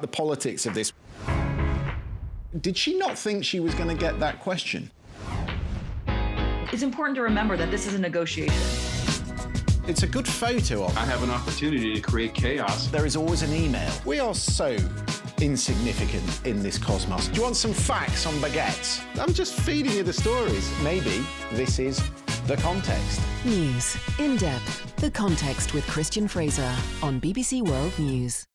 The politics of this. Did she not think she was going to get that question? It's important to remember that this is a negotiation. It's a good photo of. I have an opportunity to create chaos. There is always an email. We are so insignificant in this cosmos. Do you want some facts on baguettes? I'm just feeding you the stories. Maybe this is The Context. News in depth. The Context with Christian Fraser on BBC World News.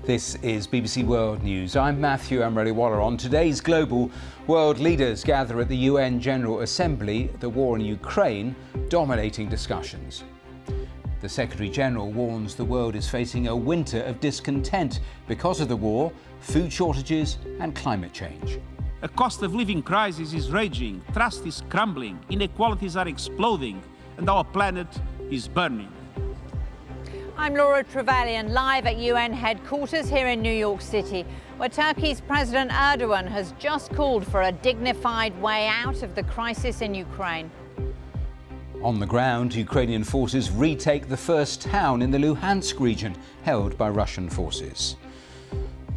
This is BBC World News. I'm Matthew Amroliwala. On today's Global, world leaders gather at the UN General Assembly, the war in Ukraine dominating discussions. The Secretary-General warns the world is facing a winter of discontent because of the war, food shortages and climate change. A cost of living crisis is raging, trust is crumbling, inequalities are exploding, and our planet is burning. I'm Laura Trevelyan, live at UN headquarters here in New York City, where Turkey's President Erdogan has just called for a dignified way out of the crisis in Ukraine. On the ground, Ukrainian forces retake the first town in the Luhansk region held by Russian forces.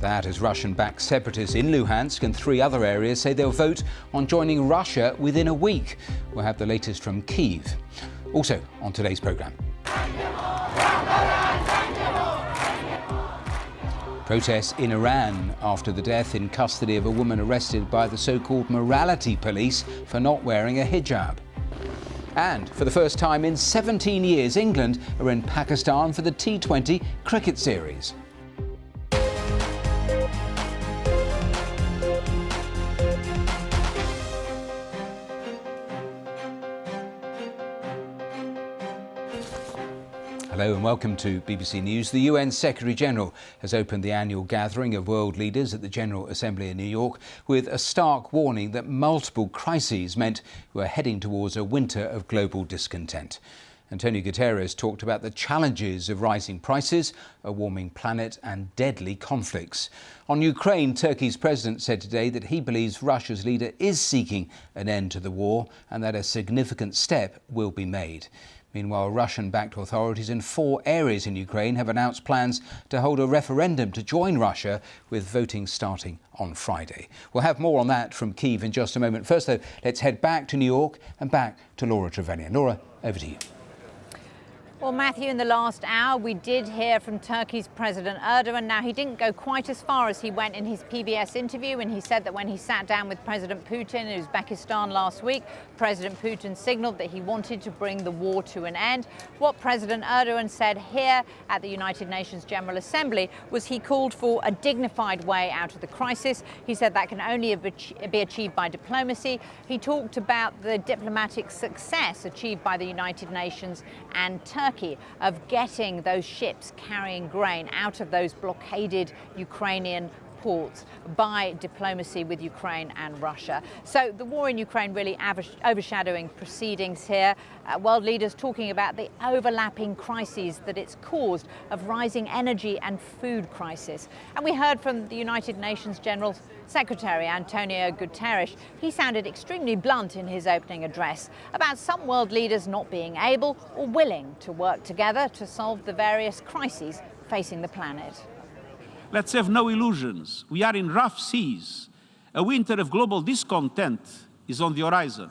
That as Russian-backed separatists in Luhansk and 3 other areas say they'll vote on joining Russia within a week. We'll have the latest from Kyiv. Also on today's programme. Protests in Iran after the death in custody of a woman arrested by the so-called morality police for not wearing a hijab. And for the first time in 17 years, England are in Pakistan for the T20 cricket series. Hello and welcome to BBC News. The UN Secretary-General has opened the annual gathering of world leaders at the General Assembly in New York with a stark warning that multiple crises meant we're heading towards a winter of global discontent. Antonio Guterres talked about the challenges of rising prices, a warming planet and deadly conflicts. On Ukraine, Turkey's president said today that he believes Russia's leader is seeking an end to the war and that a significant step will be made. Meanwhile, Russian-backed authorities in 4 areas in Ukraine have announced plans to hold a referendum to join Russia, with voting starting on Friday. We'll have more on that from Kyiv in just a moment. First, though, let's head back to New York and back to Laura Trevelyan. Laura, over to you. Well, Matthew, in the last hour, we did hear from Turkey's President Erdogan. Now, he didn't go quite as far as he went in his PBS interview, and he said that when he sat down with President Putin in Uzbekistan last week, President Putin signaled that he wanted to bring the war to an end. What President Erdogan said here at the United Nations General Assembly was he called for a dignified way out of the crisis. He said that can only be achieved by diplomacy. He talked about the diplomatic success achieved by the United Nations and Turkey of getting those ships carrying grain out of those blockaded Ukrainian ports by diplomacy with Ukraine and Russia. So the war in Ukraine really overshadowing proceedings here. World leaders talking about the overlapping crises that it's caused of rising energy and food crisis. And we heard from the United Nations General Secretary Antonio Guterres. He sounded extremely blunt in his opening address about some world leaders not being able or willing to work together to solve the various crises facing the planet. Let's have no illusions. We are in rough seas. A winter of global discontent is on the horizon.